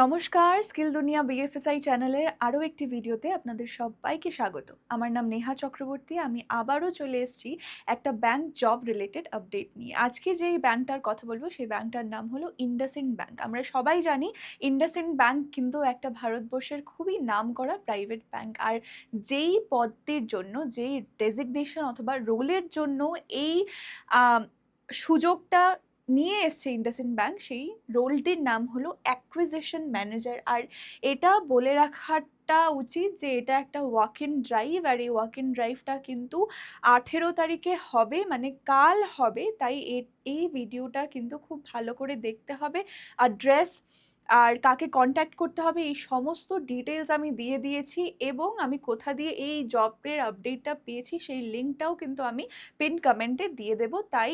নমস্কার, স্কিল দুনিয়া বিএফএসআই চ্যানেলের আরও একটি ভিডিওতে আপনাদের সবাইকে স্বাগত। আমার নাম নেহা চক্রবর্তী। আমি আবারও চলে এসেছি একটা ব্যাংক জব রিলেটেড আপডেট নিয়ে। আজকে যেই ব্যাংকটার কথা বলবো সেই ব্যাংকটার নাম হলো ইন্ডাসইন্ড ব্যাংক। আমরা সবাই জানি ইন্ডাসইন্ড ব্যাংক কিন্তু একটা ভারতবর্ষের খুবই নামকরা প্রাইভেট ব্যাংক। আর যেই পদটির জন্য, যেই ডেজিগনেশন অথবা রোলের জন্য এই আহ, সুযোগটা নিয়ে এসছে ইন্ডাসইন্ড ব্যাংক, সেই রোলটির নাম হলো অ্যাকুইজিশন ম্যানেজার। আর এটা বলে রাখাটা উচিত যে এটা একটা ওয়াক ইন ড্রাইভ, আর এই ওয়াক ইন ড্রাইভটা কিন্তু 18 তারিখে হবে, মানে কাল হবে। তাই এই ভিডিওটা কিন্তু খুব ভালো করে দেখতে হবে। অ্যাড্রেস আর কাকে কন্ট্যাক্ট করতে হবে এই সমস্ত ডিটেলস আমি দিয়ে দিয়েছি, এবং আমি কোথা দিয়ে এই জবের আপডেটটা পেয়েছি সেই লিঙ্কটাও কিন্তু আমি পিন কমেন্টে দিয়ে দেবো। তাই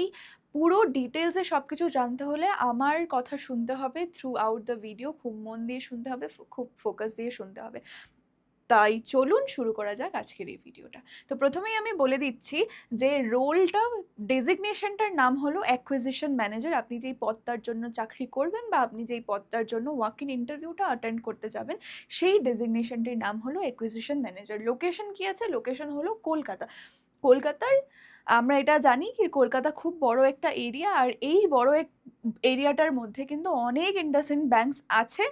পুরো ডিটেলসে সব কিছু জানতে হলে আমার কথা শুনতে হবে থ্রু আউট দ্য ভিডিও। খুব মন দিয়ে শুনতে হবে, খুব ফোকাস দিয়ে শুনতে হবে। তাই চলুন শুরু করা যাক আজকের এই ভিডিওটা। তো প্রথমেই আমি বলে দিচ্ছি যে রোলটা, ডেজিগনেশনটার নাম হলো অ্যাকুইজিশন ম্যানেজার। আপনি যেই পদটার জন্য চাকরি করবেন বা আপনি যেই পদটার জন্য ওয়াক ইন ইন্টারভিউটা অ্যাটেন্ড করতে যাবেন, সেই ডেজিগনেশনটির নাম হলো অ্যাকুইজিশন ম্যানেজার। লোকেশন কি আছে? লোকেশন হলো কলকাতা। কলকাতার, আমরা এটা জানি কি কলকাতা খুব বড় একটা এরিয়া, আর এই বড় এরিয়াটার মধ্যে কিন্তু অনেক ইন্ডাসইন্ড ব্যাংকস আছে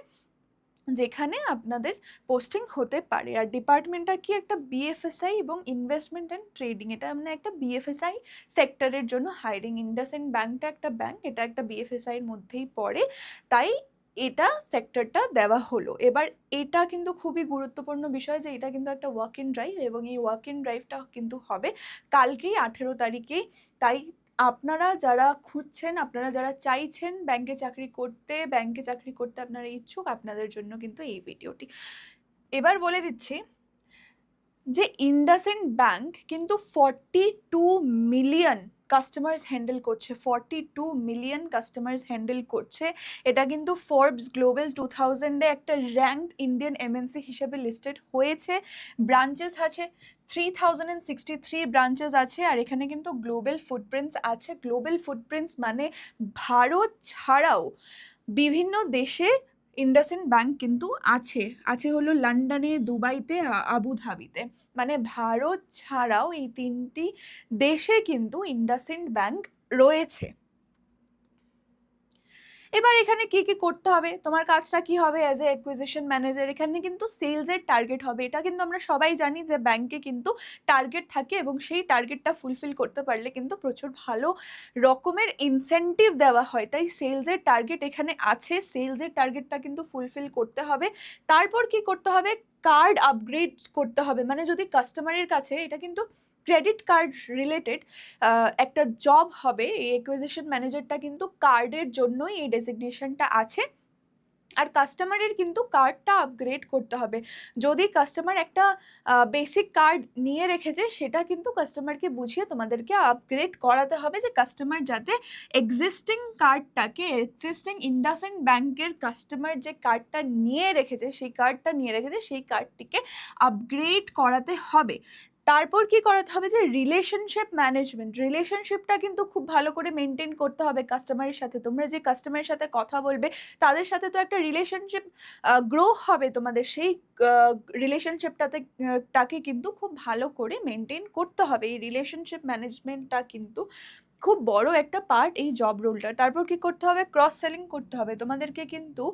যেখানে আপনাদের পোস্টিং হতে পারে। আর ডিপার্টমেন্টটা কি? একটা বিএফএসআই এবং ইনভেস্টমেন্ট অ্যান্ড ট্রেডিং। এটা মানে একটা বিএফএসআই সেক্টরের জন্য হায়ারিং। ইন্ডাসইন্ড ব্যাংকটা একটা ব্যাংক, এটা একটা বিএফএসআই এর মধ্যেই পড়ে, তাই এটা সেক্টরটা দেওয়া হলো। এবার এটা কিন্তু খুবই গুরুত্বপূর্ণ বিষয় যে এটা কিন্তু একটা ওয়াক ইন ড্রাইভ, এবং এই ওয়াক ইন ড্রাইভটা কিন্তু হবে কালকেই 18 তারিখেই। তাই আপনারা যারা খুঁজছেন, আপনারা যারা চাইছেন ব্যাংকে চাকরি করতে আপনারা ইচ্ছুক, আপনাদের জন্য কিন্তু এই ভিডিওটি। এবার বলে দিচ্ছি যে ইন্ডাসইন্ড ব্যাংক কিন্তু 42 মিলিয়ন কাস্টমার্স হ্যান্ডেল করছে। 42 মিলিয়ন কাস্টমার্স হ্যান্ডেল করছে। এটা কিন্তু ফোর্বস গ্লোবাল 2000-এ একটা র্যাঙ্কড ইন্ডিয়ান এমএনসি হিসেবে লিস্টেড হয়েছে। ব্রাঞ্চেস আছে 3063 ব্রাঞ্চেস আছে। আর এখানে কিন্তু গ্লোবাল ফুটপ্রিন্টস আছে। গ্লোবাল ফুটপ্রিন্টস মানে ভারত ছাড়াও বিভিন্ন দেশে ইন্ডাসইন্ড ব্যাংক কিন্তু আছে। আছে হলো লন্ডনে, দুবাইতে, আবুধাবিতে। মানে ভারত ছাড়াও এই 3টি দেশে কিন্তু ইন্ডাসইন্ড ব্যাংক রয়েছে। এবার এখানে কি কি করতে হবে, তোমার কাজটা কি হবে অ্যাজ এ অ্যাকুইজিশন ম্যানেজার? এখানে কিন্তু সেলসের টার্গেট হবে। এটা কিন্তু আমরা সবাই জানি যে ব্যাংকে কিন্তু টার্গেট থাকে, এবং সেই টার্গেটটা ফুলফিল করতে পারলে কিন্তু প্রচুর ভালো রকমের ইনসেনটিভ দেওয়া হয়। তাই সেলসের টার্গেট এখানে আছে, সেলসের টার্গেটটা কিন্তু ফুলফিল করতে হবে। তারপর কি করতে হবে? কার্ড আপগ্রেড করতে হবে। মানে যদি কাস্টমারের কাছে, এটা কিন্তু ক্রেডিট কার্ড রিলেটেড একটা জব হবে। এই অ্যাকুইজিশন ম্যানেজারটা কিন্তু কার্ডের জন্যই এই ডেজিগনেশনটা আছে। আর কাস্টমারের কিন্তু কার্ডটা আপগ্রেড করতে হবে। যদি কাস্টমার একটা বেসিক কার্ড নিয়ে রেখেছে, সেটা কিন্তু কাস্টমারকে বুঝিয়ে তোমাদেরকে আপগ্রেড করাতে হবে, যে কাস্টমার যাতে এক্সিস্টিং কার্ডটাকে, এক্সিস্টিং ইন্ডাসইন্ড ব্যাংকের কাস্টমার যে কার্ডটা নিয়ে রেখেছে, সেই কার্ডটিকে আপগ্রেড করাতে হবে। তারপর কি করাতে হবে? যে রিলেশনশিপ ম্যানেজমেন্ট, রিলেশনশিপটা কিন্তু খুব ভালো করে মেনটেন করতে হবে কাস্টমারের সাথে। তোমরা যে কাস্টমারের সাথে কথা বলবে, তাদের সাথে তো একটা রিলেশনশিপ গ্রো হবে তোমাদের। সেই রিলেশনশিপটাকে কিন্তু খুব ভালো করে মেনটেন করতে হবে। এই রিলেশনশিপ ম্যানেজমেন্টটা কিন্তু খুব বড় একটা পার্ট এই জব রোলটার। তারপর কি করতে হবে? ক্রস সেলিং করতে হবে তোমাদেরকে কিন্তু।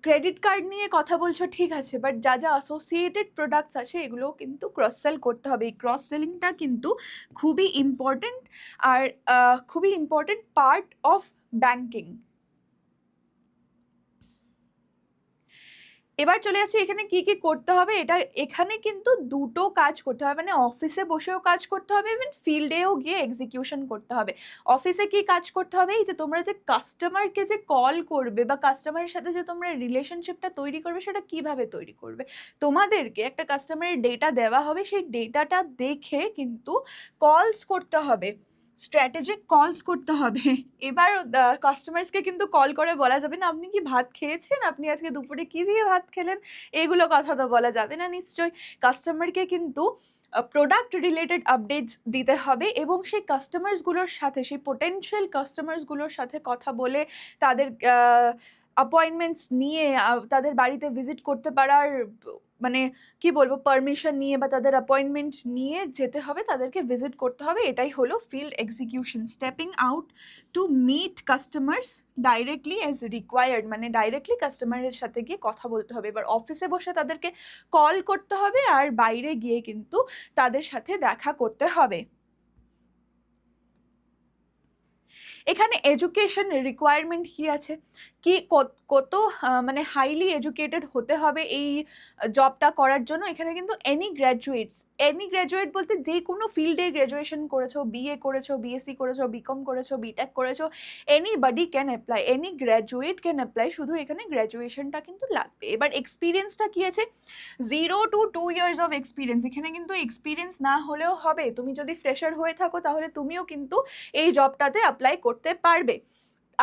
ক্রেডিট কার্ড নিয়ে কথা বলছো ঠিক আছে, বাট যা যা অ্যাসোসিয়েটেড প্রোডাক্টস আছে এগুলোও কিন্তু ক্রস সেল করতে হবে। এই ক্রস সেলিংটা কিন্তু খুবই ইম্পর্টেন্ট, আর খুবই ইম্পর্টেন্ট পার্ট অফ ব্যাংকিং। এবার চলে আসি এখানে কি কি করতে হবে। এখানে কিন্তু দুটো কাজ করতে হবে, মানে অফিসে বসেও কাজ করতে হবে, ইভেন ফিল্ডেও গিয়ে এক্সিকিউশন করতে হবে। অফিসে কি কাজ করতে হবে? এই যে তোমরা যে কাস্টমারকে যে কল করবে বা কাস্টমারের সাথে যে তোমরা রিলেশনশিপটা তৈরি করবে, সেটা কিভাবে তৈরি করবে? তোমাদেরকে একটা কাস্টমারের ডেটা দেওয়া হবে, সেই ডেটাটা দেখে কিন্তু কলস করতে হবে, স্ট্র্যাটেজিক কলস করতে হবে। এবার কাস্টমার্সকে কিন্তু কল করে বলা যাবে না আপনি কি ভাত খেয়েছেন, আপনি আজকে দুপুরে কি দিয়ে ভাত খেলেন, এগুলো কথা তো বলা যাবে না নিশ্চয়ই। কাস্টমারকে কিন্তু প্রোডাক্ট রিলেটেড আপডেটস দিতে হবে, এবং সেই কাস্টমার্সগুলোর সাথে, সেই পোটেনশিয়াল কাস্টমার্সগুলোর সাথে কথা বলে তাদের অ্যাপয়েন্টমেন্টস নিয়ে তাদের বাড়িতে ভিজিট করতে পারার মানে কি বলবো পারমিশন নিয়ে বা তাদের অ্যাপয়েন্টমেন্ট নিয়ে যেতে হবে, তাদেরকে ভিজিট করতে হবে। এটাই হলো field execution. Stepping out to meet customers directly as required, মানে ডাইরেক্টলি কাস্টমারের সাথে গিয়ে কথা বলতে হবে। এবার অফিসে বসে তাদেরকে কল করতে হবে আর বাইরে গিয়ে কিন্তু তাদের সাথে দেখা করতে হবে। এখানে এডুকেশন রিকোয়ারমেন্ট কি আছে, কি কত মানে হাইলি এডুকেটেড হতে হবে এই জবটা করার জন্য। এখানে কিন্তু এনি গ্র্যাজুয়েট বলতে যে কোনো ফিল্ডে গ্র্যাজুয়েশন করেছো, বিএ করেছো, বিএসসি করেছো, বিকম করেছো, বিটেক করেছো, anybody can apply, any graduate can apply, শুধু এখানে গ্র্যাজুয়েশনটা কিন্তু লাগবে। এবার এক্সপিরিয়েন্সটা কি আছে, 0 to 2 years অফ এক্সপিরিয়েন্স। এখানে কিন্তু এক্সপিরিয়েন্স না হলেও হবে, তুমি যদি ফ্রেশার হয়ে থাকো তাহলে তুমিও কিন্তু এই জবটাতে অ্যাপ্লাই করতে পারবে।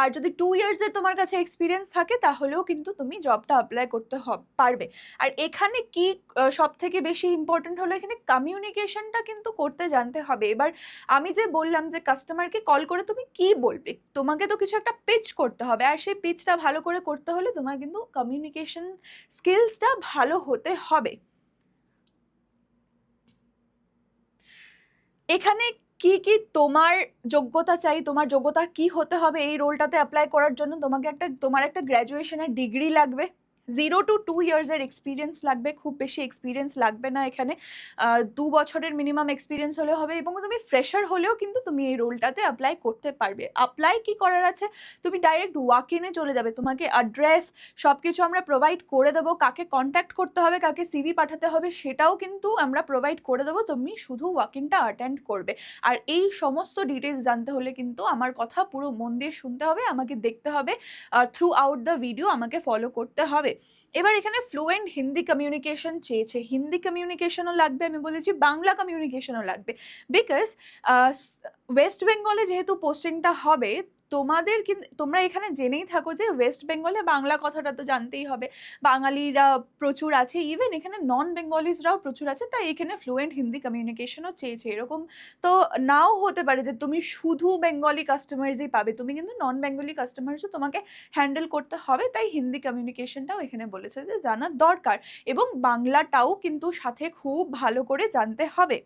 আর যদি 2 ইয়ার্সের তোমার কাছে এক্সপিরিয়েন্স থাকে তাহলেও কিন্তু তুমি জবটা অ্যাপ্লাই করতে পারবে। আর এখানে কি সব থেকে বেশি ইম্পর্টেন্ট হলো, এখানে কমিউনিকেশনটা কিন্তু করতে জানতে হবে। এবার আমি যে বললাম যে কাস্টমারকে কল করে তুমি কি বলবে, তোমাকে তো কিছু একটা পিচ করতে হবে, আর সেই পিচটা ভালো করে করতে হলে তোমার কিন্তু কমিউনিকেশন স্কিলসটা ভালো হতে হবে। এখানে কি কি তোমার যোগ্যতা চাই, তোমার যোগ্যতা কি হতে হবে এই রোলটাতে অ্যাপ্লাই করার জন্য, তোমার একটা গ্র্যাজুয়েশনের ডিগ্রি লাগবে, 0 to 2 ইয়ার্সের এক্সপিরিয়েন্স লাগবে, খুব বেশি এক্সপিরিয়েন্স লাগবে না এখানে, 2 বছরের মিনিমাম এক্সপিরিয়েন্স হলে হবে। এবং তুমি ফ্রেশার হলেও কিন্তু তুমি এই রোলটাতে অ্যাপ্লাই করতে পারবে। অ্যাপ্লাই কি করার আছে, তুমি ডাইরেক্ট ওয়াক ইনে চলে যাবে, তোমাকে অ্যাড্রেস সব কিছু আমরা প্রোভাইড করে দেবো, কাকে কন্ট্যাক্ট করতে হবে, কাকে সিভি পাঠাতে হবে সেটাও কিন্তু আমরা প্রোভাইড করে দেবো, তুমি শুধু ওয়াক ইনটা অ্যাটেন্ড করবে। আর এই সমস্ত ডিটেলস জানতে হলে কিন্তু আমার কথা পুরো মন দিয়ে শুনতে হবে, আমাকে দেখতে হবে, থ্রু আউট দ্য ভিডিও আমাকে ফলো করতে হবে। এবার এখানে ফ্লুয়েন্ট হিন্দি কমিউনিকেশন চেয়েছে, হিন্দি কমিউনিকেশনও লাগবে, আমি বলেছি বাংলা কমিউনিকেশনও লাগবে। বিকজ ওয়েস্ট বেঙ্গলে যেহেতু পোস্টিংটা হবে, তোমরা এখানে জেনেই থাকো যে ওয়েস্ট বেঙ্গলে বাংলা কথাটা তো জানতেই হবে, বাঙালিরা প্রচুর আছে, ইভেন এখানে নন বেঙ্গলিজরাও প্রচুর আছে, তাই এখানে ফ্লুয়েন্ট হিন্দি কমিউনিকেশনও চেয়েছে। এরকম তো নাও হতে পারে যে তুমি শুধু বেঙ্গলি কাস্টমার্সই পাবে, তুমি কিন্তু নন বেঙ্গলি কাস্টমার্সও তোমাকে হ্যান্ডেল করতে হবে, তাই হিন্দি কমিউনিকেশনটাও এখানে বলেছে যে জানা দরকার, এবং বাংলাটাও কিন্তু সাথে খুব ভালো করে জানতে হবে।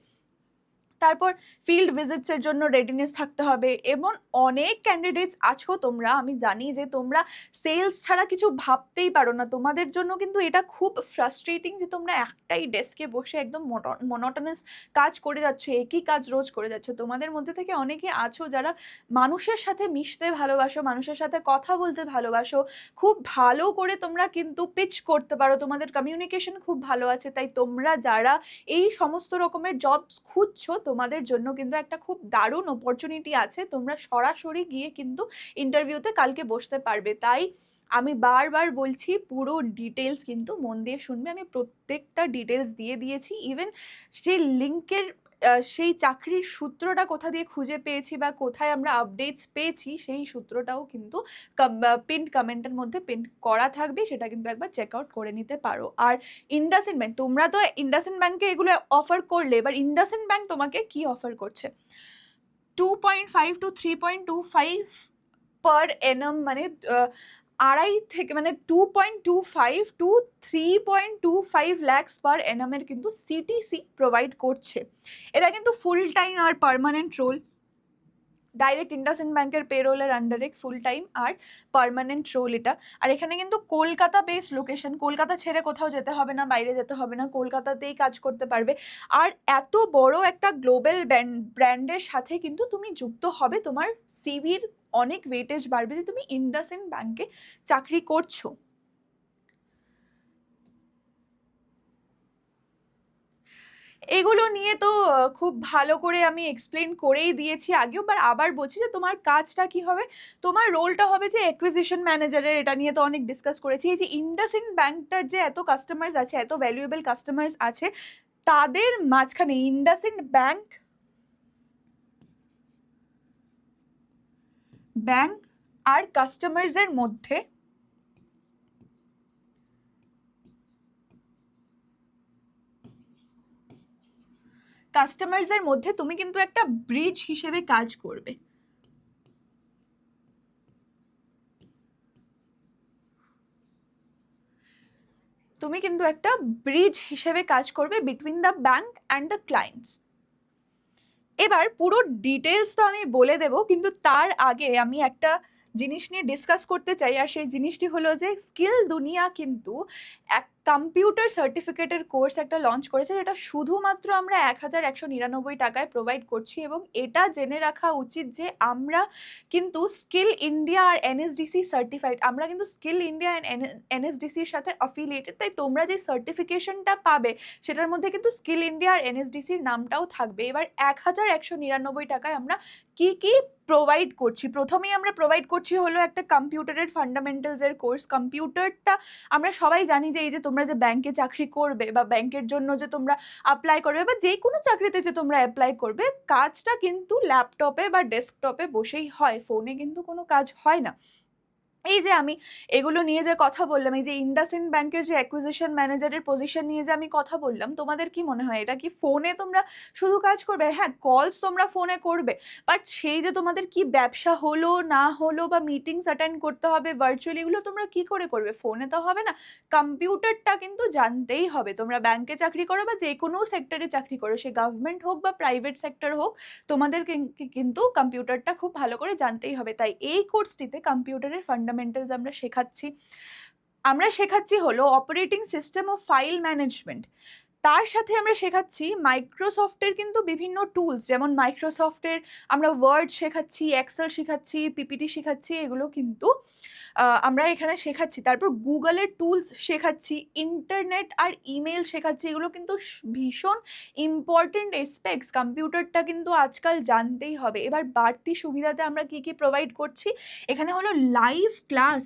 তারপর ফিল্ড ভিজিটসের জন্য রেডিনেস থাকতে হবে। এবং অনেক ক্যান্ডিডেটস আছো তোমরা, আমি জানি যে তোমরা সেলস ছাড়া কিছু ভাবতেই পারো না, তোমাদের জন্য কিন্তু এটা খুব ফ্রাস্ট্রেটিং যে তোমরা একটাই ডেস্কে বসে একদম মনোটোনাস কাজ করে যাচ্ছ, একই কাজ রোজ করে যাচ্ছ। তোমাদের মধ্যে থেকে অনেকে আছো যারা মানুষের সাথে মিশতে ভালোবাসো, মানুষের সাথে কথা বলতে ভালোবাসো, খুব ভালো করে তোমরা কিন্তু পিচ করতে পারো, তোমাদের কমিউনিকেশন খুব ভালো আছে। তাই তোমরা যারা এই সমস্ত রকমের জবস খুঁজছো, তোমাদের জন্য কিন্তু একটা খুব দারুণ অপরচুনিটি আছে, তোমরা সরাসরি গিয়ে কিন্তু ইন্টারভিউতে কালকে বসতে পারবে। তাই আমি বারবার বলছি পুরো ডিটেলস কিন্তু মন দিয়ে শুনবে, আমি প্রত্যেকটা ডিটেলস দিয়ে দিয়েছি। ইভেন সেই লিঙ্কের সেই চাকরির সূত্রটা কোথা দিয়ে খুঁজে পেয়েছি বা কোথায় আমরা আপডেটস পেয়েছি সেই সূত্রটাও কিন্তু পিন কমেন্টের মধ্যে পিন করা থাকবে, সেটা কিন্তু একবার চেক আউট করে নিতে পারো। আর ইন্ডাসইন্ড ব্যাংক, তোমরা তো ইন্ডাসইন্ড ব্যাংকে এগুলো অফার করলে, এবার ইন্ডাসইন্ড ব্যাংক তোমাকে কি অফার করছে, 2.5 to 3.25 পার এনম, মানে 2.25 to 3.25 lakhs পার এনএমের কিন্তু সিটিসি প্রোভাইড করছে। এটা কিন্তু ফুল টাইম আর পার্মানেন্ট রোল, ডাইরেক্ট ইন্ডাসইন্ড ব্যাংকের পেরোলের আন্ডারে ফুল টাইম আর পার্মানেন্ট রোল এটা। আর এখানে কিন্তু কলকাতা বেসড লোকেশন, কলকাতা ছেড়ে কোথাও যেতে হবে না, বাইরে যেতে হবে না, কলকাতাতেই কাজ করতে পারবে। আর এত বড় একটা গ্লোবাল ব্র্যান্ডের সাথে কিন্তু তুমি যুক্ত হবে, তোমার সিভির অনেক ওয়েটেজ বাড়বে যে তুমি ইন্ডাসইন্ড ব্যাংকে চাকরি করছো। এগুলো নিয়ে তো খুব ভালো করে আমি এক্সপ্লেন করেই দিয়েছি আগেও, বাট আবার বলছি যে তোমার কাজটা কি হবে, তোমার রোলটা হবে যে অ্যাকুইজিশন ম্যানেজারের। এটা নিয়ে তো অনেক ডিসকাস করেছি। এই যে ইন্ডাসইন্ড ব্যাংকটার যে এত কাস্টমার্স আছে, এত ভ্যালুয়েবল কাস্টমার্স আছে, তাদের মাঝখানে ইন্ডাসইন্ড ব্যাংক আর কাস্টমার্সের মধ্যে তুমি কিন্তু একটা ব্রিজ হিসেবে কাজ করবে। তুমি কিন্তু একটা ব্রিজ হিসেবে কাজ করবে between the bank and the clients. এবার পুরো ডিটেলস তো আমি বলে দেব, কিন্তু তার আগে আমি একটা জিনিস নিয়ে ডিসকাস করতে চাই, আর সেই জিনিসটি হলো যে স্কিল দুনিয়া কিন্তু এক কম্পিউটার সার্টিফিকেটের কোর্স একটা লঞ্চ করেছে, যেটা শুধুমাত্র আমরা 1199 টাকায় প্রোভাইড করছি। এবং এটা জেনে রাখা উচিত যে আমরা কিন্তু স্কিল ইন্ডিয়া আর এনএসডিসি সার্টিফাইড, আমরা কিন্তু স্কিল ইন্ডিয়া অ্যান্ড এনএসডিসির সাথে অ্যাফিলিয়েটেড, তাই তোমরা যে সার্টিফিকেশনটা পাবে সেটার মধ্যে কিন্তু স্কিল ইন্ডিয়া আর এনএসডিসির নামটাও থাকবে। এবার 1199 টাকায় আমরা কি কি প্রোভাইড করছি? প্রথমেই আমরা প্রোভাইড করছি হলো একটা কম্পিউটারের ফান্ডামেন্টালসের কোর্স। কম্পিউটারটা আমরা সবাই জানি যে এই যে তোমরা যে ব্যাংকে চাকরি করবে বা ব্যাংকের জন্য যে তোমরা অ্যাপ্লাই করবে বা যে কোনো চাকরিতে যে তোমরা অ্যাপ্লাই করবে, কাজটা কিন্তু ল্যাপটপে বা ডেস্কটপে বসেই হয়, ফোনে কিন্তু কোনো কাজ হয় না। এই যে আমি এগুলো নিয়ে যে কথা বললাম, এই যে ইন্ডাসইন্ড ব্যাংকের যে অ্যাকুইজিশন ম্যানেজারের পজিশন নিয়ে যে আমি কথা বললাম, তোমাদের কি মনে হয় এটা কি ফোনে তোমরা শুধু কাজ করবে? হ্যাঁ, কলস তোমরা ফোনে করবে, বাট সেই যে তোমাদের কি ব্যবসা হলো না হলো বা মিটিংস অ্যাটেন্ড করতে হবে ভার্চুয়ালি, এগুলো তোমরা কি করে করবে? ফোনে তো হবে না। কম্পিউটারটা কিন্তু জানতেই হবে। তোমরা ব্যাংকে চাকরি করো বা যে কোনো সেক্টরে চাকরি করো, সে গভর্নমেন্ট হোক বা প্রাইভেট সেক্টর হোক, তোমাদের কিন্তু কম্পিউটারটা খুব ভালো করে জানতেই হবে। তাই এই কোর্সটিতে কম্পিউটারের ফান্ডামেন্টালস আমরা শেখাচ্ছি হলো অপারেটিং সিস্টেম ও ফাইল ম্যানেজমেন্ট। তার সাথে আমরা শেখাচ্ছি মাইক্রোসফটের কিন্তু বিভিন্ন টুলস, যেমন মাইক্রোসফটের আমরা ওয়ার্ড শেখাচ্ছি, এক্সেল শেখাচ্ছি, পিপিটি শেখাচ্ছি, এগুলো কিন্তু আমরা এখানে শেখাচ্ছি। তারপর গুগলের টুলস শেখাচ্ছি, ইন্টারনেট আর ইমেল শেখাচ্ছি। এগুলো কিন্তু ভীষণ ইম্পর্টেন্ট এসপেক্টস, কম্পিউটারটা কিন্তু আজকাল জানতেই হবে। এবার বাড়তি সুবিধাতে আমরা কি কি প্রোভাইড করছি, এখানে হলো লাইভ ক্লাস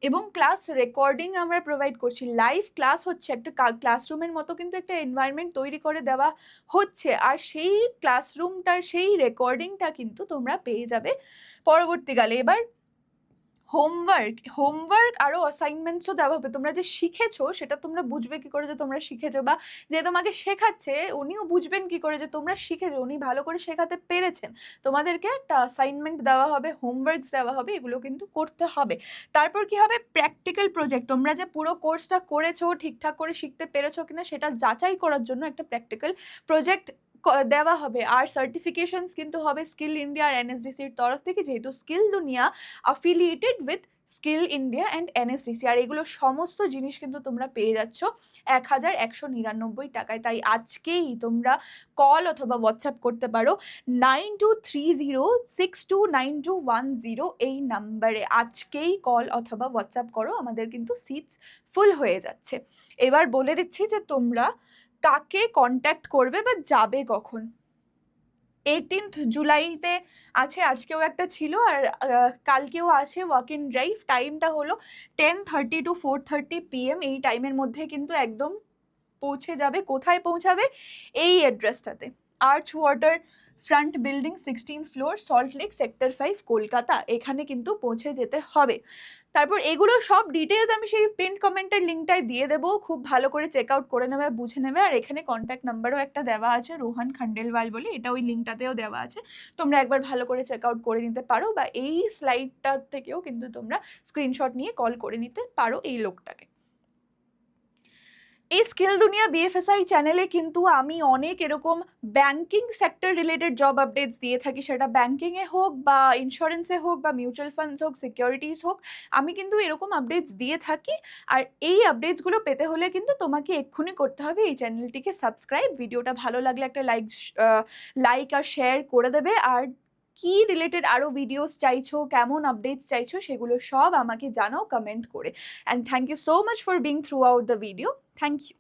এবং ক্লাস রেকর্ডিং আমরা প্রোভাইড করছি। লাইভ ক্লাস হচ্ছে একটা ক্লাসরুমের মতো কিন্তু একটা এনভায়রনমেন্ট তৈরি করে দেওয়া হচ্ছে, আর সেই ক্লাসরুমটার সেই রেকর্ডিংটা কিন্তু তোমরা পেয়ে যাবে পরবর্তীকালে। এবার হোমওয়ার্ক আরও অ্যাসাইনমেন্টসও দেওয়া হবে। তোমরা যে শিখেছো সেটা তোমরা বুঝবে কি করে যে তোমরা শিখেছো, বা যে তোমাকে শেখাচ্ছে উনিও বুঝবেন কি করে যে তোমরা শিখেছো, উনি ভালো করে শেখাতে পেরেছেন। তোমাদেরকে একটা অ্যাসাইনমেন্ট দেওয়া হবে, হোমওয়ার্কস দেওয়া হবে, এগুলো কিন্তু করতে হবে। তারপর কি হবে, প্র্যাকটিক্যাল প্রজেক্ট। তোমরা যে পুরো কোর্সটা করেছো ঠিকঠাক করে শিখতে পেরেছো কিনা সেটা যাচাই করার জন্য একটা প্র্যাকটিক্যাল প্রজেক্ট দেওয়া হবে। আর সার্টিফিকেশনস কিন্তু হবে স্কিল ইন্ডিয়া আর এনএসডিসির তরফ থেকে, যেহেতু skill Duniya affiliated with skill India and NSDC. আর এগুলো সমস্ত জিনিস কিন্তু তোমরা পেয়ে যাচ্ছ 1199 টাকায়। তাই আজকেই তোমরা কল অথবা হোয়াটসঅ্যাপ করতে পারো 9230629210 এই নাম্বারে। আজকেই কল অথবা হোয়াটসঅ্যাপ করো, আমাদের কিন্তু সিটস ফুল হয়ে যাচ্ছে। এবার বলে দিচ্ছি যে তোমরা কাকে কন্ট্যাক্ট করবে বা যাবে কখন। 18th জুলাইতে আছে, আজকেও একটা ছিল, আর কালকেও আছে ওয়াক ইন ড্রাইভ। টাইমটা হলো 10:30 to 4:30 PM। এই টাইমের মধ্যে কিন্তু একদম পৌঁছে যাবে। কোথায় পৌঁছাবে? এই অ্যাড্রেসটাতে, Arch Water Front building, 16th floor, Salt Lake, sector 5, Kolkata. এখানে কিন্তু পৌঁছে যেতে হবে। তারপর এগুলো সব ডিটেলস আমি সেই পিন কমেন্টের লিঙ্কটায় দিয়ে দেবো, খুব ভালো করে চেক আউট করে নেবে, বুঝে নেবে। আর এখানে কন্ট্যাক্ট নাম্বারও একটা দেওয়া আছে, রোহান খান্ডেলওয়াল বলে, এটা ওই লিঙ্কটাতেও দেওয়া আছে। তোমরা একবার ভালো করে চেক আউট করে নিতে পারো, বা এই স্লাইডটার থেকেও কিন্তু তোমরা স্ক্রিনশট নিয়ে কল করে নিতে পারো এই লোকটাকে। এই স্কিল দুনিয়া বিএফএসআই চ্যানেলে কিন্তু আমি অনেক এরকম banking sector related job updates দিয়ে থাকি, সেটা ব্যাংকিংয়ে হোক বা ইন্স্যুরেন্সে হোক বা মিউচুয়াল ফান্ডস হোক, সিকিউরিটিস হোক, আমি কিন্তু এরকম আপডেটস দিয়ে থাকি। আর এই আপডেটসগুলো পেতে হলে কিন্তু তোমাকে এক্ষুনি করতে হবে এই চ্যানেলটিকে সাবস্ক্রাইব। ভিডিওটা ভালো লাগলে একটা লাইক আর শেয়ার করে দেবে। আর কি রিলেটেড আরও ভিডিওস চাইছো, কেমন আপডেটস চাইছো, সেগুলো সব আমাকে জানাও কমেন্ট করে। And thank you so much for being throughout the video. Thank you.